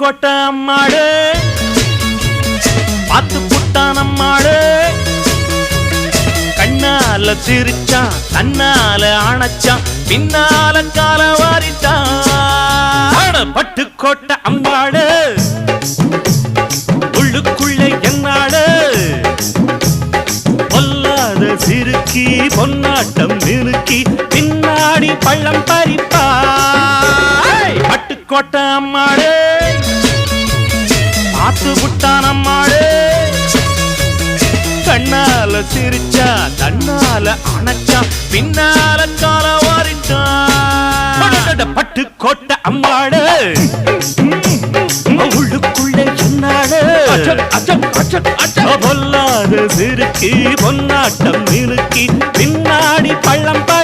பட்டுக்கோட்டை அம்மாடு பாத்து புட்டான் அம்மாடு கண்ணால சிரிச்சான் தன்னால அணைச்சான் பின்னால கால வாரிட்டான் பட்டுக்கோட்டை அம்மாடு உள்ளுக்குள்ளே என்னாடு பொல்லாத சிறுக்கி பொன்னாட்டம் நிறுக்கி பின்னாடி பள்ளம் பறிப்பா பட்டுக்கோட்டை அம்மாடு பாத்து புட்டான் அம்மாடு கண்ணால சிரிச்சா தன்னால அணைச்சா பின்னால கால வாரிட்டான் பட்டுக்கோட்டை அம்மாடு உள்ளுக்குள்ளே என்னாடு பொல்லாத சிறுக்கி பொன்னாட்டம் நிறுக்கி பின்னாடி பள்ளம்